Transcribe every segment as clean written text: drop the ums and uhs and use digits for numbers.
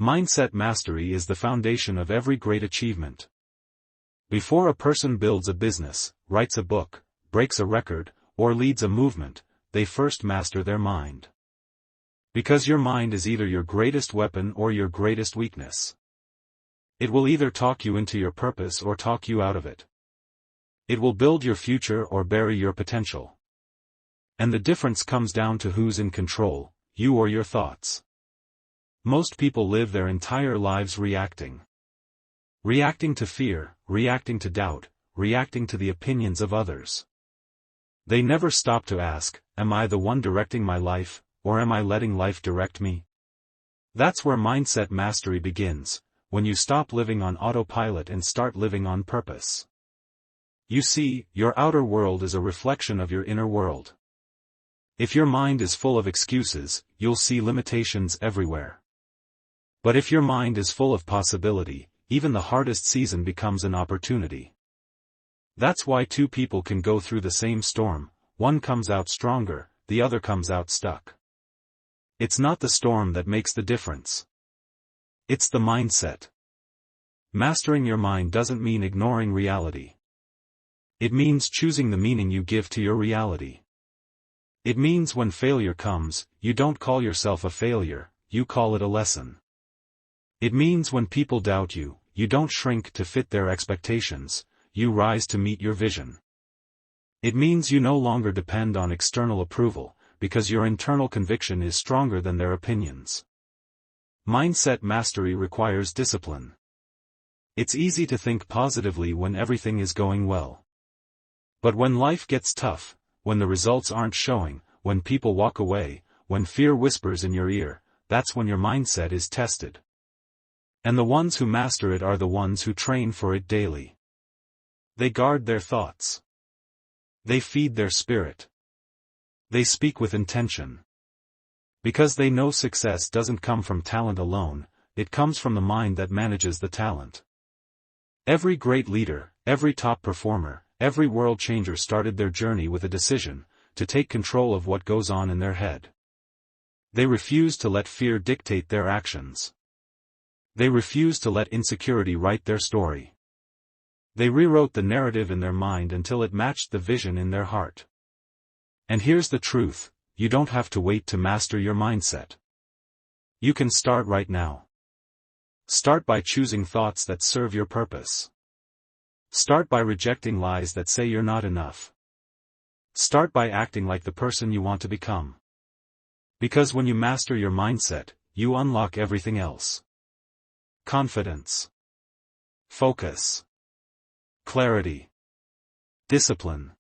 Mindset mastery is the foundation of every great achievement. Before a person builds a business, writes a book, breaks a record, or leads a movement, they first master their mind. Because your mind is either your greatest weapon or your greatest weakness. It will either talk you into your purpose or talk you out of it. It will build your future or bury your potential. And the difference comes down to who's in control, you or your thoughts. Most people live their entire lives reacting. Reacting to fear, reacting to doubt, reacting to the opinions of others. They never stop to ask, am I the one directing my life, or am I letting life direct me? That's where mindset mastery begins, when you stop living on autopilot and start living on purpose. You see, your outer world is a reflection of your inner world. If your mind is full of excuses, you'll see limitations everywhere. But if your mind is full of possibility, even the hardest season becomes an opportunity. That's why two people can go through the same storm, one comes out stronger, the other comes out stuck. It's not the storm that makes the difference. It's the mindset. Mastering your mind doesn't mean ignoring reality. It means choosing the meaning you give to your reality. It means when failure comes, you don't call yourself a failure, you call it a lesson. It means when people doubt you, you don't shrink to fit their expectations, you rise to meet your vision. It means you no longer depend on external approval, because your internal conviction is stronger than their opinions. Mindset mastery requires discipline. It's easy to think positively when everything is going well. But when life gets tough, when the results aren't showing, when people walk away, when fear whispers in your ear, that's when your mindset is tested. And the ones who master it are the ones who train for it daily. They guard their thoughts. They feed their spirit. They speak with intention. Because they know success doesn't come from talent alone, it comes from the mind that manages the talent. Every great leader, every top performer, every world changer started their journey with a decision, to take control of what goes on in their head. They refuse to let fear dictate their actions. They refused to let insecurity write their story. They rewrote the narrative in their mind until it matched the vision in their heart. And here's the truth, you don't have to wait to master your mindset. You can start right now. Start by choosing thoughts that serve your purpose. Start by rejecting lies that say you're not enough. Start by acting like the person you want to become. Because when you master your mindset, you unlock everything else. Confidence. Focus. Clarity. Discipline.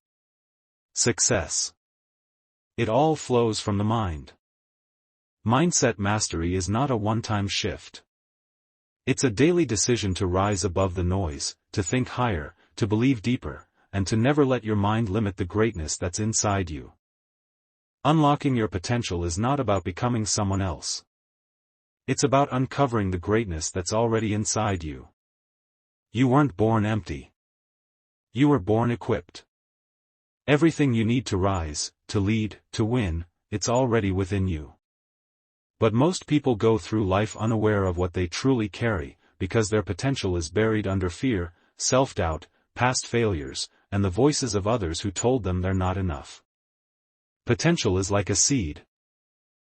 Success. It all flows from the mind. Mindset mastery is not a one-time shift. It's a daily decision to rise above the noise, to think higher, to believe deeper, and to never let your mind limit the greatness that's inside you. Unlocking your potential is not about becoming someone else. It's about uncovering the greatness that's already inside you. You weren't born empty. You were born equipped. Everything you need to rise, to lead, to win, it's already within you. But most people go through life unaware of what they truly carry, because their potential is buried under fear, self-doubt, past failures, and the voices of others who told them they're not enough. Potential is like a seed.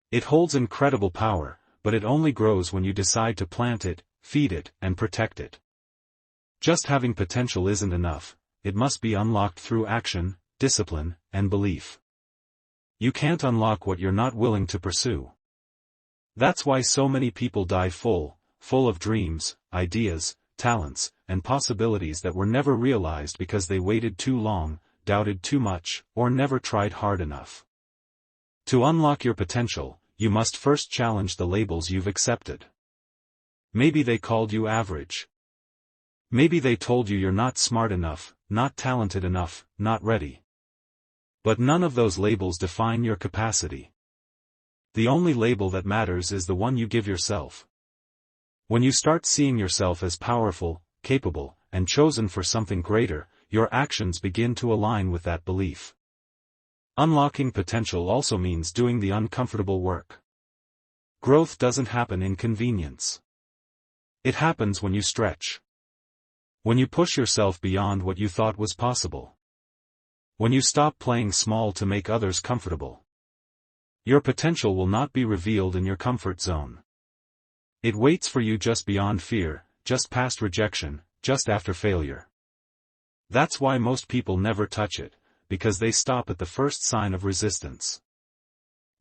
It holds incredible power, but it only grows when you decide to plant it, feed it, and protect it. Just having potential isn't enough, it must be unlocked through action, discipline, and belief. You can't unlock what you're not willing to pursue. That's why so many people die full of dreams, ideas, talents, and possibilities that were never realized because they waited too long, doubted too much, or never tried hard enough. To unlock your potential, you must first challenge the labels you've accepted. Maybe they called you average. Maybe they told you you're not smart enough, not talented enough, not ready. But none of those labels define your capacity. The only label that matters is the one you give yourself. When you start seeing yourself as powerful, capable, and chosen for something greater, your actions begin to align with that belief. Unlocking potential also means doing the uncomfortable work. Growth doesn't happen in convenience. It happens when you stretch. When you push yourself beyond what you thought was possible. When you stop playing small to make others comfortable. Your potential will not be revealed in your comfort zone. It waits for you just beyond fear, just past rejection, just after failure. That's why most people never touch it, because they stop at the first sign of resistance.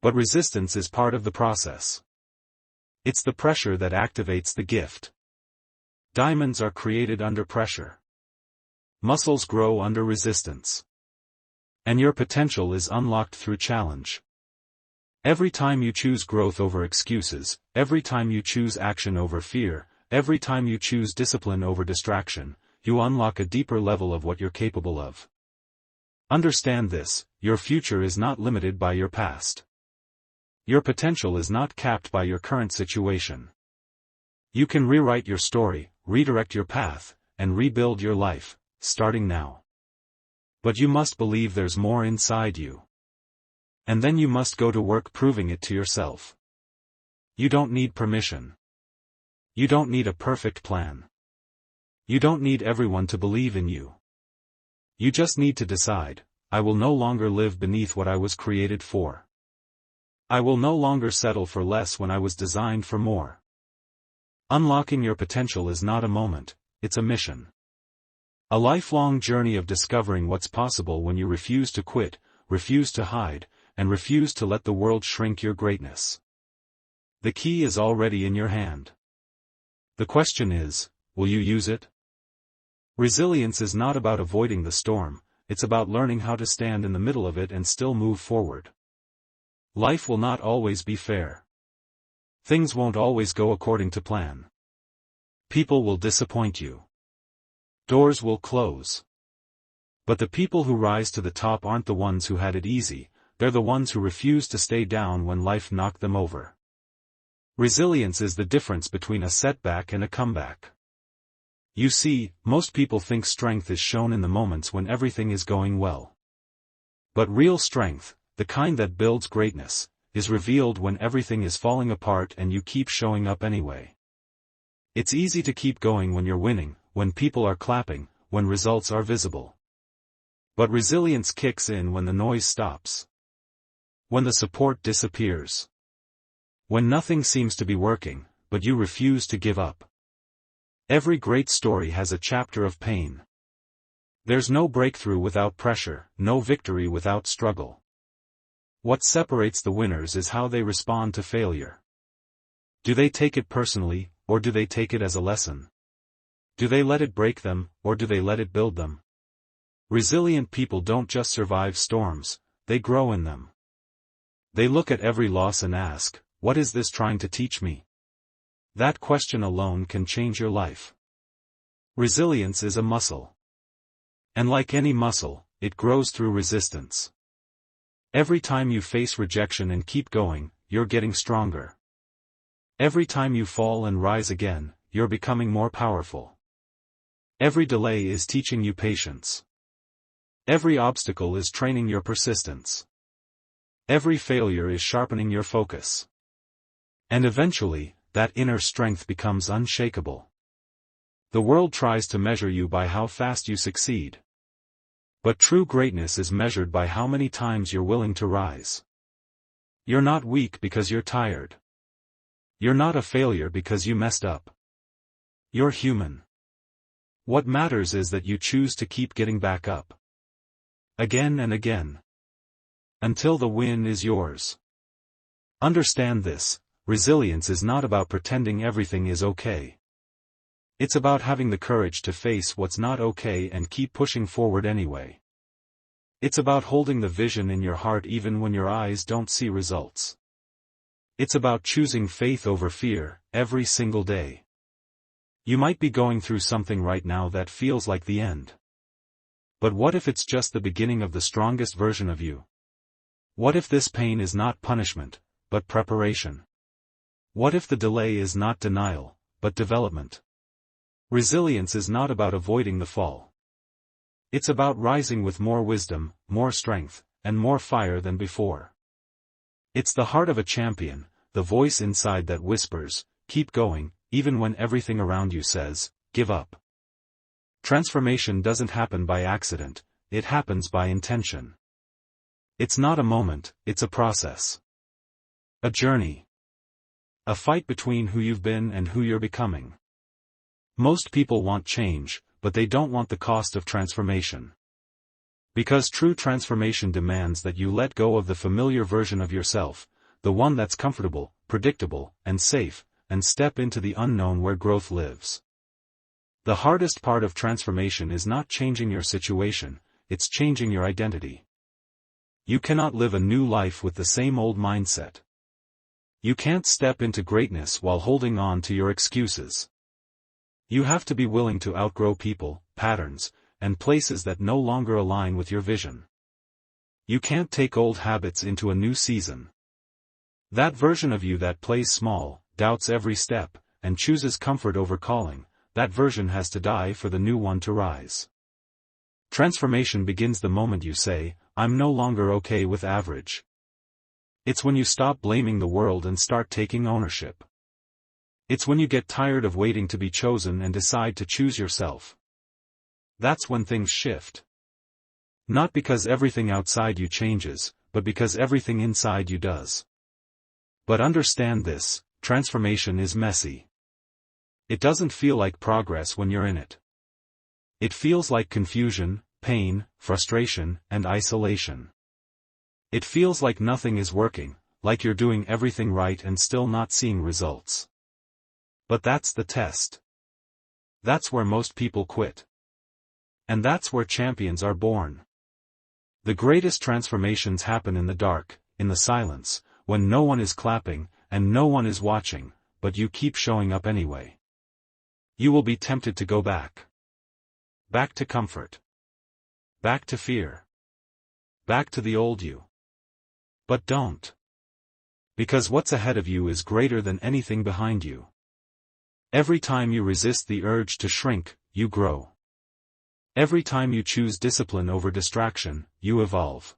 But resistance is part of the process. It's the pressure that activates the gift. Diamonds are created under pressure. Muscles grow under resistance. And your potential is unlocked through challenge. Every time you choose growth over excuses, every time you choose action over fear, every time you choose discipline over distraction, you unlock a deeper level of what you're capable of. Understand this: your future is not limited by your past. Your potential is not capped by your current situation. You can rewrite your story, redirect your path, and rebuild your life, starting now. But you must believe there's more inside you. And then you must go to work proving it to yourself. You don't need permission. You don't need a perfect plan. You don't need everyone to believe in you. You just need to decide: I will no longer live beneath what I was created for. I will no longer settle for less when I was designed for more. Unlocking your potential is not a moment, it's a mission. A lifelong journey of discovering what's possible when you refuse to quit, refuse to hide, and refuse to let the world shrink your greatness. The key is already in your hand. The question is, will you use it? Resilience is not about avoiding the storm, it's about learning how to stand in the middle of it and still move forward. Life will not always be fair. Things won't always go according to plan. People will disappoint you. Doors will close. But the people who rise to the top aren't the ones who had it easy, they're the ones who refuse to stay down when life knocked them over. Resilience is the difference between a setback and a comeback. You see, most people think strength is shown in the moments when everything is going well. But real strength, the kind that builds greatness, is revealed when everything is falling apart and you keep showing up anyway. It's easy to keep going when you're winning, when people are clapping, when results are visible. But resilience kicks in when the noise stops. When the support disappears. When nothing seems to be working, but you refuse to give up. Every great story has a chapter of pain. There's no breakthrough without pressure, no victory without struggle. What separates the winners is how they respond to failure. Do they take it personally, or do they take it as a lesson? Do they let it break them, or do they let it build them? Resilient people don't just survive storms, they grow in them. They look at every loss and ask, what is this trying to teach me? That question alone can change your life. Resilience is a muscle. And like any muscle, it grows through resistance. Every time you face rejection and keep going, you're getting stronger. Every time you fall and rise again, you're becoming more powerful. Every delay is teaching you patience. Every obstacle is training your persistence. Every failure is sharpening your focus. And eventually, that inner strength becomes unshakable. The world tries to measure you by how fast you succeed. But true greatness is measured by how many times you're willing to rise. You're not weak because you're tired. You're not a failure because you messed up. You're human. What matters is that you choose to keep getting back up. Again and again. Until the win is yours. Understand this: resilience is not about pretending everything is okay. It's about having the courage to face what's not okay and keep pushing forward anyway. It's about holding the vision in your heart even when your eyes don't see results. It's about choosing faith over fear, every single day. You might be going through something right now that feels like the end. But what if it's just the beginning of the strongest version of you? What if this pain is not punishment, but preparation? What if the delay is not denial, but development? Resilience is not about avoiding the fall. It's about rising with more wisdom, more strength, and more fire than before. It's the heart of a champion, the voice inside that whispers, keep going, even when everything around you says, give up. Transformation doesn't happen by accident, it happens by intention. It's not a moment, it's a process. A journey. A fight between who you've been and who you're becoming. Most people want change, but they don't want the cost of transformation. Because true transformation demands that you let go of the familiar version of yourself, the one that's comfortable, predictable, and safe, and step into the unknown where growth lives. The hardest part of transformation is not changing your situation, it's changing your identity. You cannot live a new life with the same old mindset. You can't step into greatness while holding on to your excuses. You have to be willing to outgrow people, patterns, and places that no longer align with your vision. You can't take old habits into a new season. That version of you that plays small, doubts every step, and chooses comfort over calling, that version has to die for the new one to rise. Transformation begins the moment you say, I'm no longer okay with average. It's when you stop blaming the world and start taking ownership. It's when you get tired of waiting to be chosen and decide to choose yourself. That's when things shift. Not because everything outside you changes, but because everything inside you does. But understand this, transformation is messy. It doesn't feel like progress when you're in it. It feels like confusion, pain, frustration, and isolation. It feels like nothing is working, like you're doing everything right and still not seeing results. But that's the test. That's where most people quit. And that's where champions are born. The greatest transformations happen in the dark, in the silence, when no one is clapping, and no one is watching, but you keep showing up anyway. You will be tempted to go back. Back to comfort. Back to fear. Back to the old you. But don't. Because what's ahead of you is greater than anything behind you. Every time you resist the urge to shrink, you grow. Every time you choose discipline over distraction, you evolve.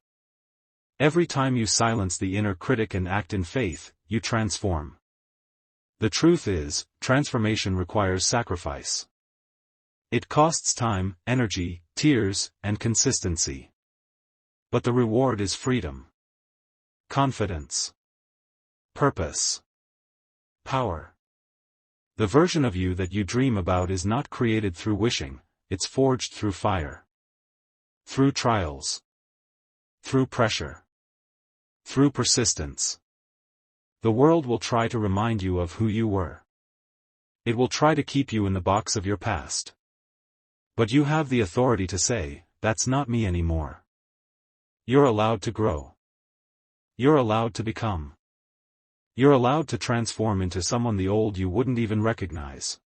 Every time you silence the inner critic and act in faith, you transform. The truth is, transformation requires sacrifice. It costs time, energy, tears, and consistency. But the reward is freedom. Confidence. Purpose. Power. The version of you that you dream about is not created through wishing, it's forged through fire. Through trials. Through pressure. Through persistence. The world will try to remind you of who you were. It will try to keep you in the box of your past. But you have the authority to say, that's not me anymore. You're allowed to grow. You're allowed to become. You're allowed to transform into someone the old you wouldn't even recognize.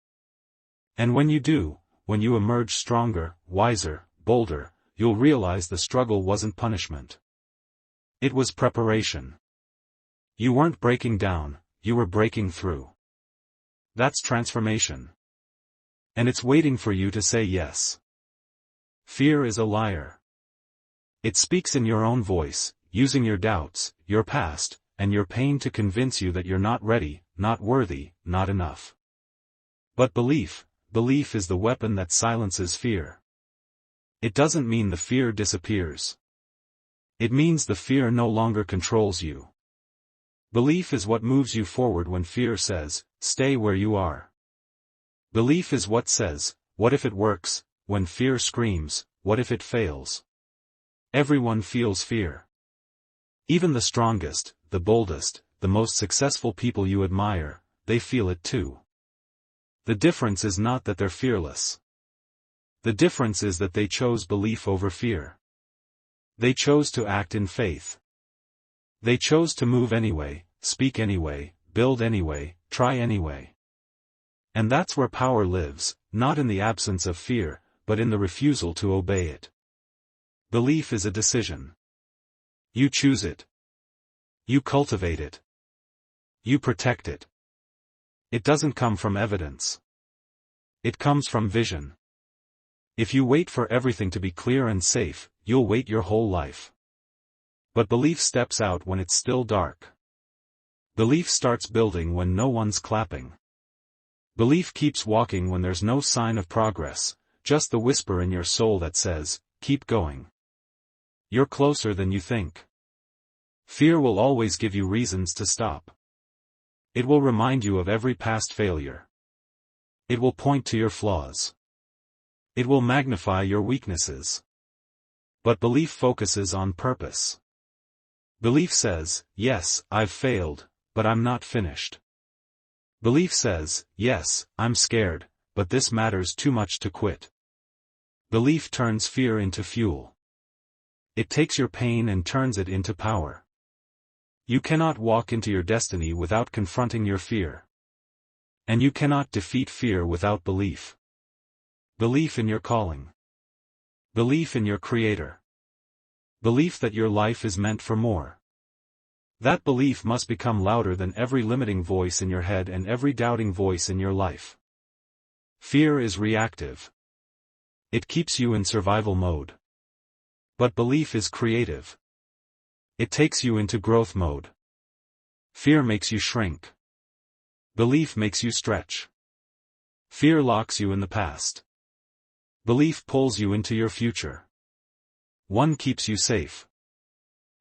And when you do, when you emerge stronger, wiser, bolder, you'll realize the struggle wasn't punishment. It was preparation. You weren't breaking down, you were breaking through. That's transformation. And it's waiting for you to say yes. Fear is a liar. It speaks in your own voice, using your doubts, your past, and your pain to convince you that you're not ready, not worthy, not enough. But belief is the weapon that silences fear. It doesn't mean the fear disappears. It means the fear no longer controls you. Belief is what moves you forward when fear says, stay where you are. Belief is what says, what if it works, when fear screams, what if it fails? Everyone feels fear. Even the strongest, the boldest, the most successful people you admire, they feel it too. The difference is not that they're fearless. The difference is that they chose belief over fear. They chose to act in faith. They chose to move anyway, speak anyway, build anyway, try anyway. And that's where power lives, not in the absence of fear, but in the refusal to obey it. Belief is a decision. You choose it. You cultivate it. You protect it. It doesn't come from evidence. It comes from vision. If you wait for everything to be clear and safe, you'll wait your whole life. But belief steps out when it's still dark. Belief starts building when no one's clapping. Belief keeps walking when there's no sign of progress, just the whisper in your soul that says, keep going. You're closer than you think. Fear will always give you reasons to stop. It will remind you of every past failure. It will point to your flaws. It will magnify your weaknesses. But belief focuses on purpose. Belief says, yes, I've failed, but I'm not finished. Belief says, yes, I'm scared, but this matters too much to quit. Belief turns fear into fuel. It takes your pain and turns it into power. You cannot walk into your destiny without confronting your fear. And you cannot defeat fear without belief. Belief in your calling. Belief in your Creator. Belief that your life is meant for more. That belief must become louder than every limiting voice in your head and every doubting voice in your life. Fear is reactive. It keeps you in survival mode. But belief is creative. It takes you into growth mode. Fear makes you shrink. Belief makes you stretch. Fear locks you in the past. Belief pulls you into your future. One keeps you safe.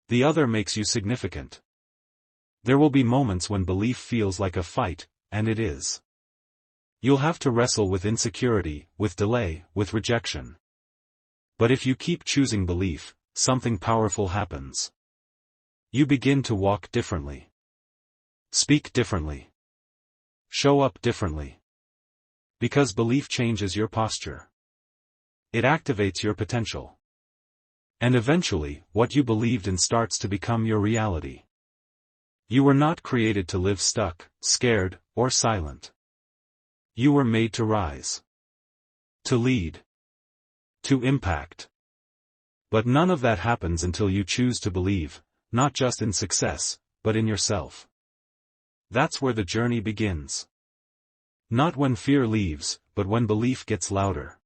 The other makes you significant. There will be moments when belief feels like a fight, and it is. You'll have to wrestle with insecurity, with delay, with rejection. But if you keep choosing belief, something powerful happens. You begin to walk differently. Speak differently. Show up differently. Because belief changes your posture. It activates your potential. And eventually, what you believed in starts to become your reality. You were not created to live stuck, scared, or silent. You were made to rise. To lead. To impact. But none of that happens until you choose to believe, not just in success, but in yourself. That's where the journey begins. Not when fear leaves, but when belief gets louder.